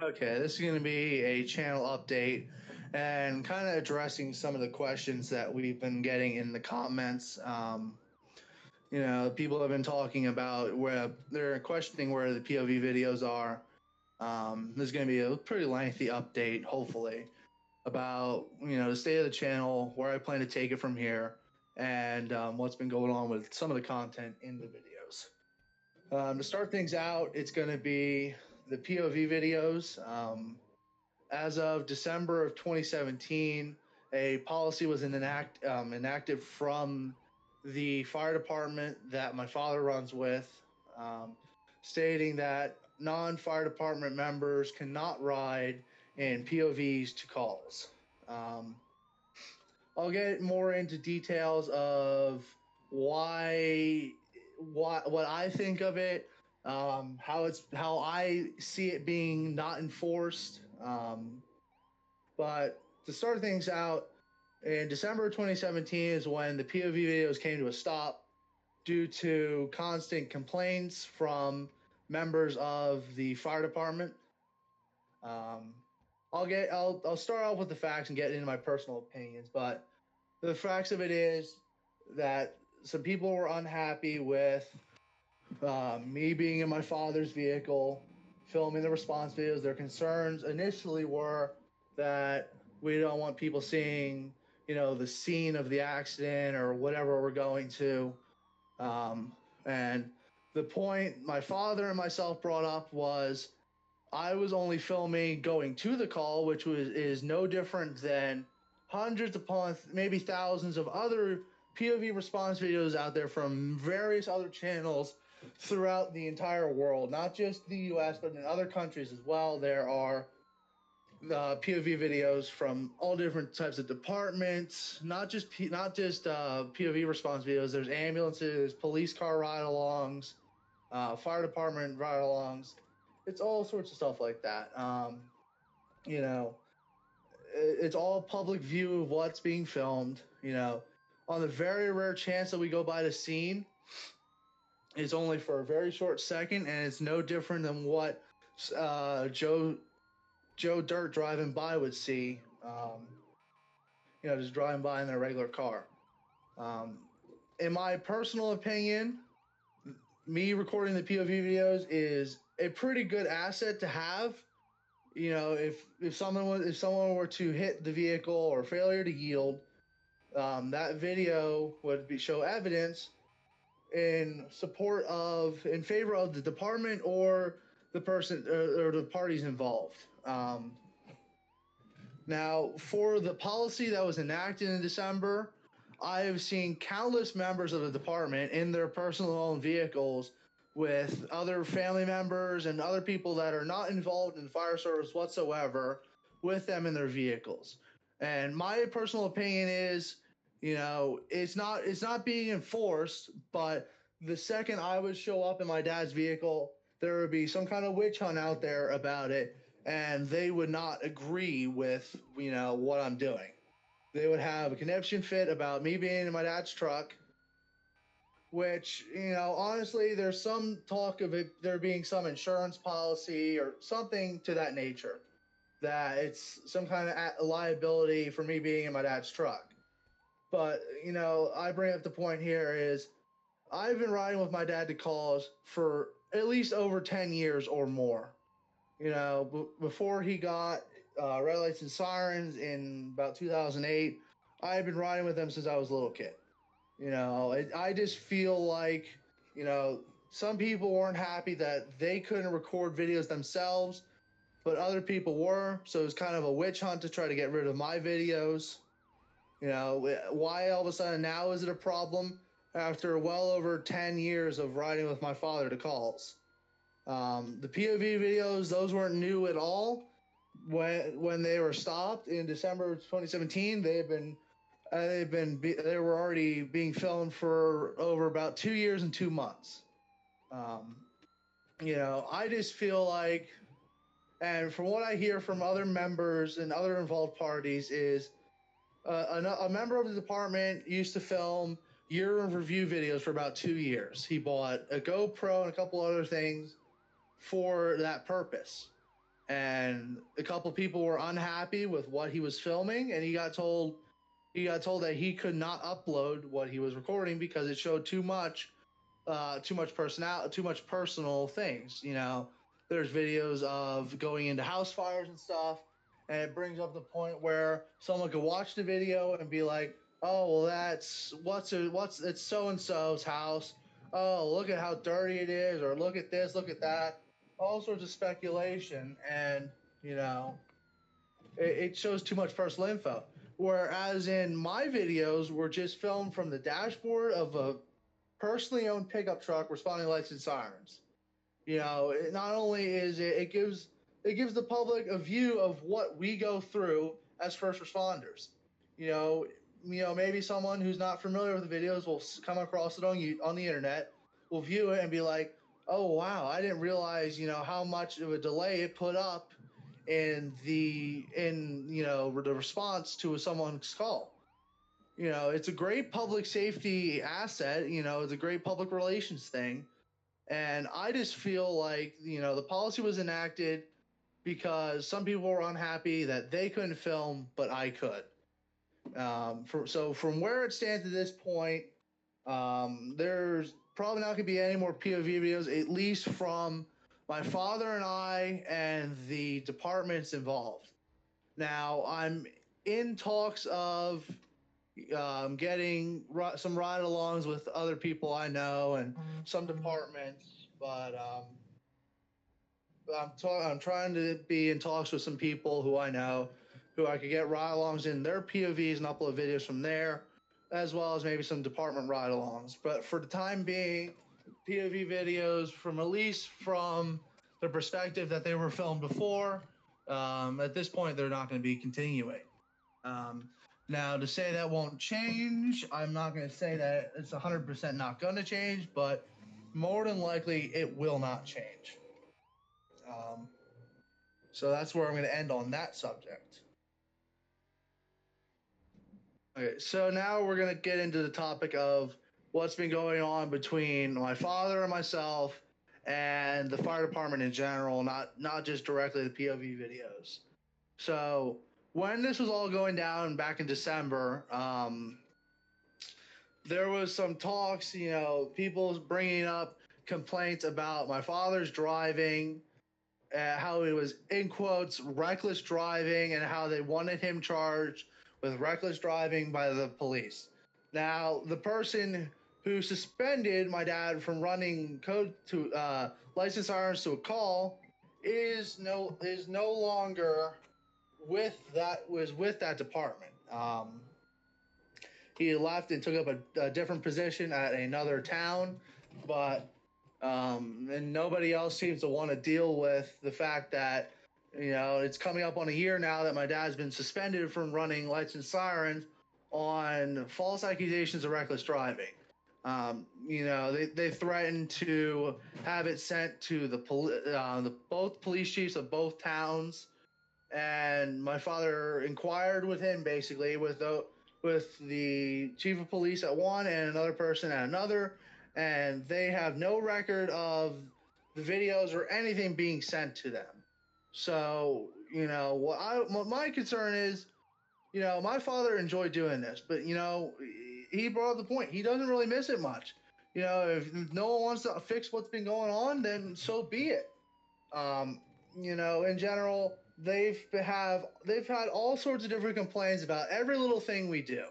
Okay, this is going to be a channel update and kind of addressing some of the questions that we've been getting in the comments. People have been talking about where they're questioning where the POV videos are. There's going to be a pretty lengthy update, hopefully, about the state of the channel, where I plan to take it from here, and what's been going on with some of the content in the videos. To start things out, it's going to be the POV videos. As of December of 2017, a policy was enacted from the fire department that my father runs with, stating that non-fire department members cannot ride in POVs to calls. I'll get more into details of what I think of it, how I see it being not enforced. But to start things out, in December 2017 is when the POV videos came to a stop due to constant complaints from members of the fire department. I'll start off with the facts and get into my personal opinions, but the facts of it is that some people were unhappy with me being in my father's vehicle, filming the response videos. Their concerns initially were that we don't want people seeing, the scene of the accident or whatever we're going to. And the point my father and myself brought up was I was only filming going to the call, which is no different than hundreds upon maybe thousands of other POV response videos out there from various other channels throughout the entire world, not just the US, but in other countries as well. There are POV videos from all different types of departments, not just POV response videos. There's ambulances, police car ride-alongs, fire department ride-alongs. It's all sorts of stuff like that. It's all public view of what's being filmed. On the very rare chance that we go by the scene, it's only for a very short second, and it's no different than what Joe Dirt driving by would see. Just driving by in their regular car. In my personal opinion, me recording the POV videos is a pretty good asset to have. If someone were to hit the vehicle or failure to yield, that video would show evidence in favor of the department or the person or the parties involved. Now, for the policy that was enacted in December, I have seen countless members of the department in their personal owned vehicles with other family members and other people that are not involved in fire service whatsoever with them in their vehicles. And my personal opinion is, it's not being enforced, but the second I would show up in my dad's vehicle, there would be some kind of witch hunt out there about it, and they would not agree with, what I'm doing. They would have a conniption fit about me being in my dad's truck, which, honestly, there's some talk of it there being some insurance policy or something to that nature, that it's some kind of liability for me being in my dad's truck. But, I bring up the point here is I've been riding with my dad to calls for at least over 10 years or more. Before he got red lights and sirens in about 2008, I had been riding with him since I was a little kid. I just feel like, some people weren't happy that they couldn't record videos themselves, but other people were. So it was kind of a witch hunt to try to get rid of my videos. Why all of a sudden now is it a problem after well over 10 years of riding with my father to calls? The POV videos, those weren't new at all. When they were stopped in December 2017, they were already being filmed for over about 2 years and 2 months. I just feel like, and from what I hear from other members and other involved parties, is a member of the department used to film year in review videos for about 2 years. He bought a GoPro and a couple other things for that purpose. and a couple people were unhappy with what he was filming, and he got told that he could not upload what he was recording because it showed too much personal things. You know, there's videos of going into house fires and stuff, and it brings up the point where someone could watch the video and be like, "Oh, well, it's so and so's house. Oh, look at how dirty it is, or look at this, look at that." All sorts of speculation, and you know, it shows too much personal info. Whereas in my videos were just filmed from the dashboard of a personally owned pickup truck responding to lights and sirens. You know, not only is it gives the public a view of what we go through as first responders. You know, maybe someone who's not familiar with the videos will come across it on the internet, will view it and be like, "Oh wow, I didn't realize how much of a delay it put up in the response to someone's call." You know, it's a great public safety asset. You know, it's a great public relations thing. And I just feel like, the policy was enacted because some people were unhappy that they couldn't film, but I could. So from where it stands at this point, there's probably not going to be any more POV videos, at least from my father and I and the departments involved. Now, I'm in talks of getting some ride-alongs with other people I know and some departments, but I'm trying to be in talks with some people who I know, who I could get ride-alongs in their POVs and upload videos from there, as well as maybe some department ride-alongs. But for the time being, POV videos from at least from the perspective that they were filmed before. At this point, they're not going to be continuing. Now, to say that won't change, I'm not going to say that it's 100% not going to change, but more than likely it will not change. So that's where I'm going to end on that subject. Okay, so now we're going to get into the topic of what's been going on between my father and myself and the fire department in general, not just directly the POV videos. So when this was all going down back in December, there was some talks, people bringing up complaints about my father's driving, how he was, in quotes, reckless driving, and how they wanted him charged with reckless driving by the police. Now, the person who suspended my dad from running code to license sirens to a call is no longer with that department. He left and took up a different position at another town, but and nobody else seems to want to deal with the fact that it's coming up on a year now that my dad's been suspended from running lights and sirens on false accusations of reckless driving. They threatened to have it sent to the both police chiefs of both towns, and my father inquired with him, basically with the chief of police at one and another person at another, and they have no record of the videos or anything being sent to them. So, what my concern is, my father enjoyed doing this, but, he brought up the point. He doesn't really miss it much. If no one wants to fix what's been going on, then so be it. In general, they've had all sorts of different complaints about every little thing we do.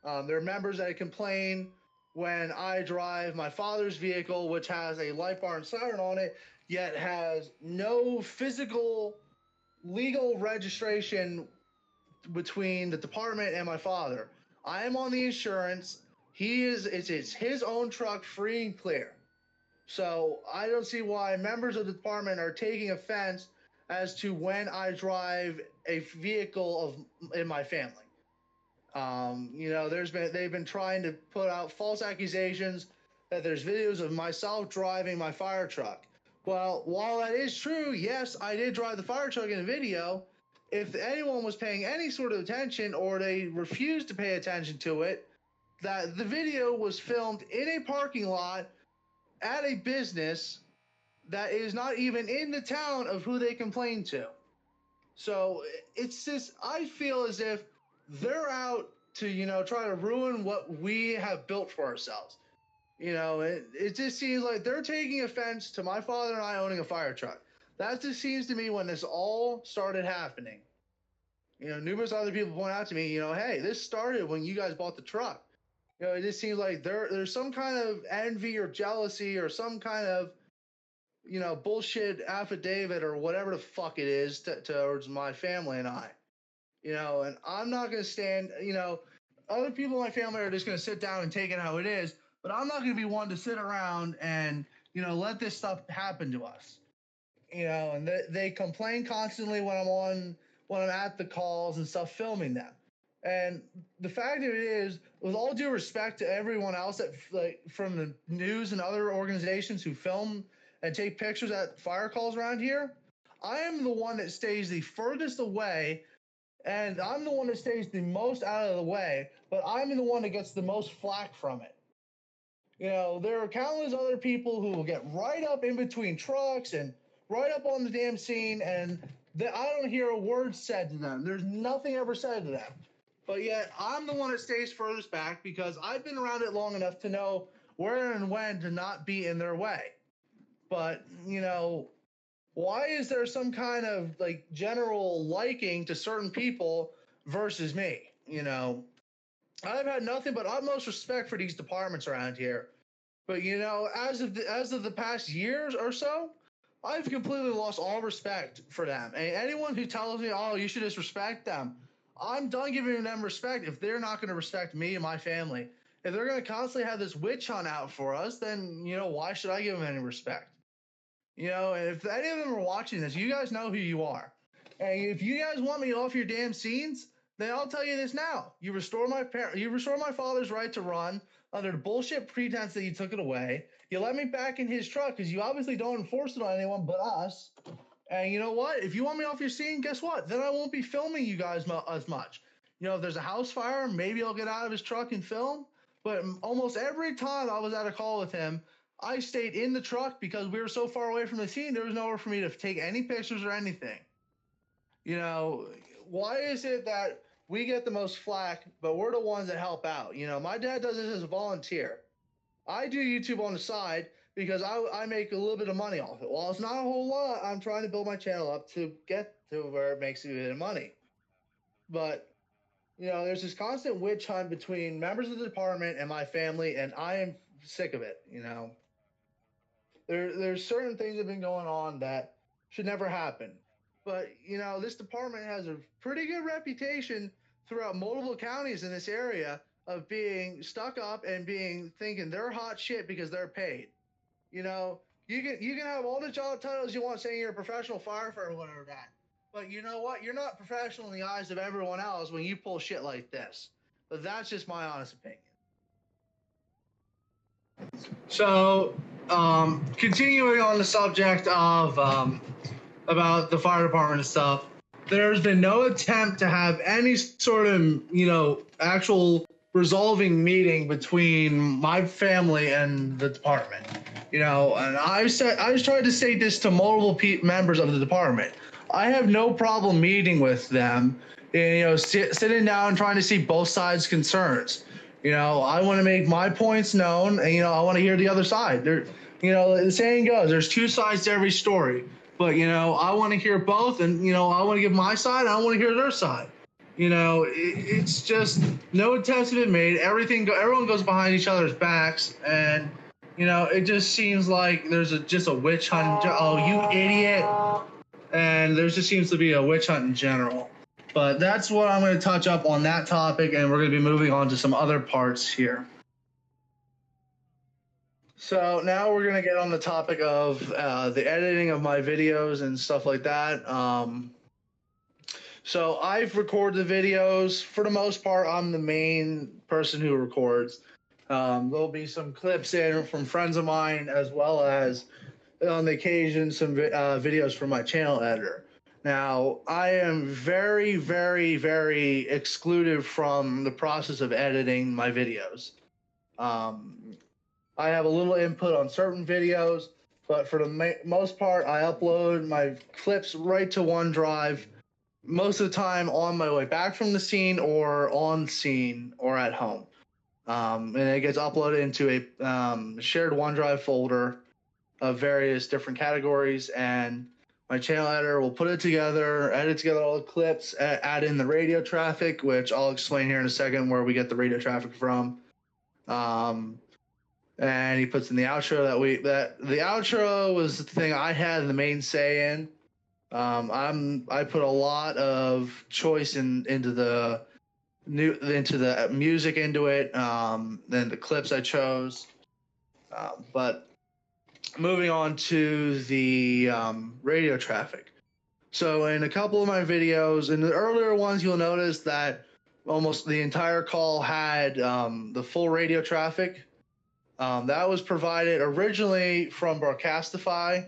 There are members that complain when I drive my father's vehicle, which has a light bar and siren on it, yet has no physical legal registration between the department and my father. I am on the insurance. It's his own truck, free and clear. So I don't see why members of the department are taking offense as to when I drive a vehicle in my family. They've been trying to put out false accusations that there's videos of myself driving my fire truck. Well, while that is true, yes, I did drive the fire truck in a video. If anyone was paying any sort of attention, or they refused to pay attention to it, that the video was filmed in a parking lot at a business that is not even in the town of who they complain to. So it's just, I feel as if they're out to, try to ruin what we have built for ourselves. It just seems like they're taking offense to my father and I owning a fire truck. That just seems to me when this all started happening. Numerous other people point out to me, hey, this started when you guys bought the truck. It just seems like there's some kind of envy or jealousy or some kind of, bullshit affidavit or whatever the fuck it is towards my family and I. And I'm not going to stand, other people in my family are just going to sit down and take it how it is, but I'm not going to be one to sit around and, let this stuff happen to us. And they complain constantly when I'm at the calls and stuff filming them. And the fact of it is, with all due respect to everyone else that, like, from the news and other organizations who film and take pictures at fire calls around here, I am the one that stays the furthest away, and I'm the one that stays the most out of the way, but I'm the one that gets the most flack from it. There are countless other people who will get right up in between trucks and right up on the damn scene, and I don't hear a word said to them. There's nothing ever said to them. But yet, I'm the one that stays furthest back because I've been around it long enough to know where and when to not be in their way. But, why is there some kind of, like, general liking to certain people versus me? I've had nothing but utmost respect for these departments around here. But, as of the past years or so, I've completely lost all respect for them. And anyone who tells me, oh, you should just respect them, I'm done giving them respect if they're not going to respect me and my family. If they're going to constantly have this witch hunt out for us, then, why should I give them any respect? And if any of them are watching this, you guys know who you are. And if you guys want me off your damn scenes, then I'll tell you this now. You restore my father's right to run under the bullshit pretense that you took it away. You let me back in his truck because you obviously don't enforce it on anyone but us. And you know what? If you want me off your scene, guess what? Then I won't be filming you guys as much. If there's a house fire, maybe I'll get out of his truck and film. But almost every time I was at a call with him, I stayed in the truck because we were so far away from the scene, there was nowhere for me to take any pictures or anything. Why is it that we get the most flack, but we're the ones that help out? My dad does this as a volunteer. I do YouTube on the side because I make a little bit of money off it. While it's not a whole lot, I'm trying to build my channel up to get to where it makes a bit of money. But, there's this constant witch hunt between members of the department and my family, and I am sick of it, There's certain things that have been going on that should never happen. But, this department has a pretty good reputation throughout multiple counties in this area of being stuck up and thinking they're hot shit because they're paid. You can have all the job titles you want, saying you're a professional firefighter or whatever that. But you know what? You're not professional in the eyes of everyone else when you pull shit like this. But that's just my honest opinion. So, continuing on the subject of about the fire department and stuff, there's been no attempt to have any sort of, actual resolving meeting between my family and the department. And I've tried to say this to multiple members of the department. I have no problem meeting with them, and, sitting down and trying to see both sides' concerns. I want to make my points known, and, I want to hear the other side. The saying goes, there's two sides to every story. But, I want to hear both, and, I want to give my side, and I want to hear their side. It's just no attempts have been made. Everyone goes behind each other's backs, and, it just seems like there's just a witch hunt. Oh, you idiot. And there just seems to be a witch hunt in general. But that's what I'm going to touch up on that topic, and we're going to be moving on to some other parts here. So now we're going to get on the topic of the editing of my videos and stuff like that. So I've recorded the videos. For the most part, I'm the main person who records. There'll be some clips in from friends of mine, as well as, on the occasion, some videos from my channel editor. Now, I am very, very, very excluded from the process of editing my videos. I have a little input on certain videos, but for the most part, I upload my clips right to OneDrive. Most of the time on my way back from the scene, or on scene, or at home. And it gets uploaded into a shared OneDrive folder of various different categories, and my channel editor will put it together, edit together all the clips, add in the radio traffic, which I'll explain here in a second where we get the radio traffic from. And he puts in the outro that the outro was the thing I had the main say in. I put a lot of choice into the music into it, then the clips I chose. But moving on to the radio traffic. So in a couple of my videos, in the earlier ones, you'll notice that almost the entire call had the full radio traffic. That was provided originally from Broadcastify,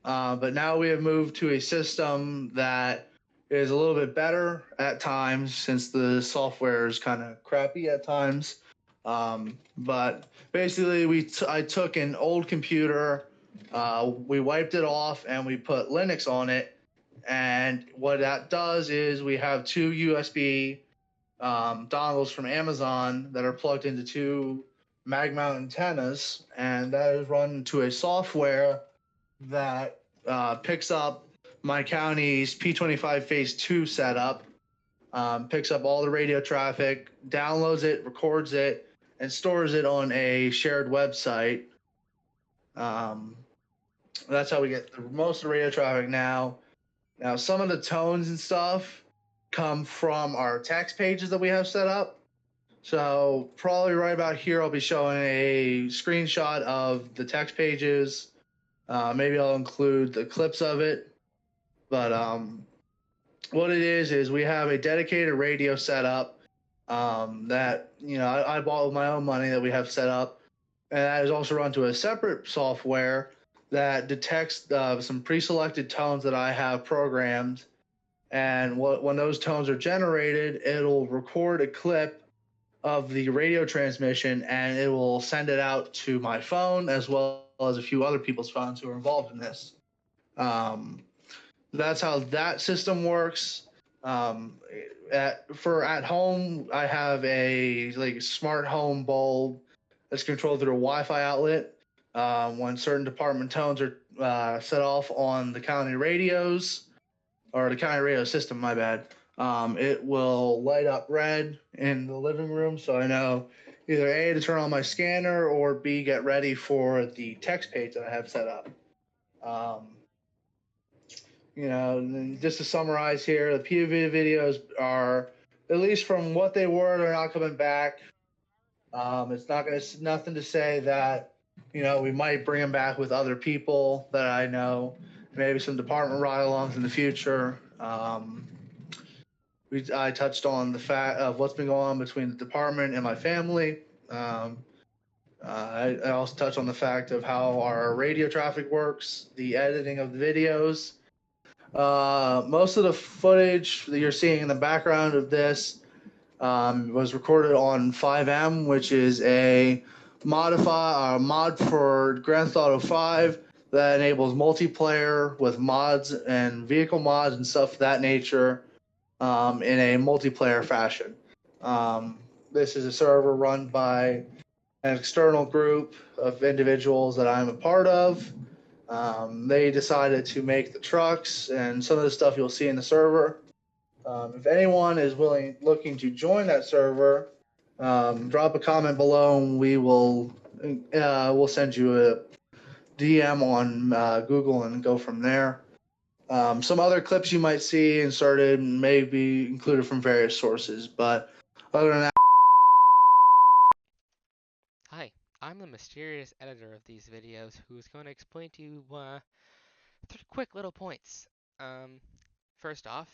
but now we have moved to a system that is a little bit better at times, since the software is kind of crappy at times. But basically, I took an old computer, we wiped it off, and we put Linux on it. And what that does is we have two USB dongles from Amazon that are plugged into two mag mount antennas, and that is run to a software that picks up my county's P25 Phase 2 setup, picks up all the radio traffic, downloads it, records it, and stores it on a shared website. That's how we get most of the radio traffic now. Now, some of the tones and stuff come from our text pages that we have set up. So probably right about here, I'll be showing a screenshot of the text pages. Maybe I'll include the clips of it. But what it is we have a dedicated radio setup that I bought with my own money that we have set up, and that is also run to a separate software that detects some pre-selected tones that I have programmed. And when those tones are generated, it'll record a clip of the radio transmission, and it will send it out to my phone as well as a few other people's phones who are involved in this. That's how that system works. At home, I have a smart home bulb that's controlled through a Wi-Fi outlet. When certain department tones are set off on the county radios, or the county radio system, my bad, it will light up red in the living room, so I know either A, to turn on my scanner, or B, get ready for the text page that I have set up. Just to summarize here, the POV videos are, at least from what they were, they're not coming back. It's nothing to say that, we might bring them back with other people that I know, maybe some department ride-alongs in the future. I touched on the fact of what's been going on between the department and my family. I also touched on the fact of how our radio traffic works, the editing of the videos. Most of the footage that you're seeing in the background of this was recorded on 5M, which is a mod for Grand Theft Auto 5 that enables multiplayer with mods and vehicle mods and stuff of that nature in a multiplayer fashion. This is a server run by an external group of individuals that I'm a part of. They decided to make the trucks and some of the stuff you'll see in the server. If anyone is looking to join that server, drop a comment below, and we'll send you a DM on Google and go from there. Some other clips you might see inserted may be included from various sources, but other than that. Hi, I'm the mysterious editor of these videos who is going to explain to you 3 quick little points. First off,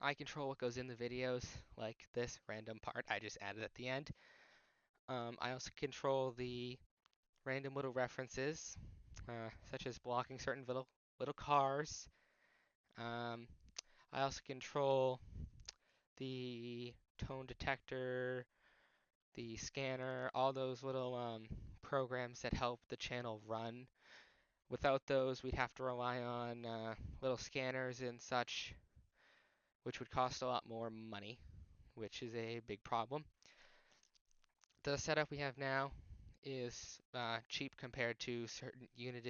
I control what goes in the videos, like this random part I just added at the end. I also control the random little references, such as blocking certain little cars. I also control the tone detector, the scanner, all those little programs that help the channel run Without those, we'd have to rely on little scanners and such, which would cost a lot more money, which is a big problem. The setup we have now is cheap compared to certain Unity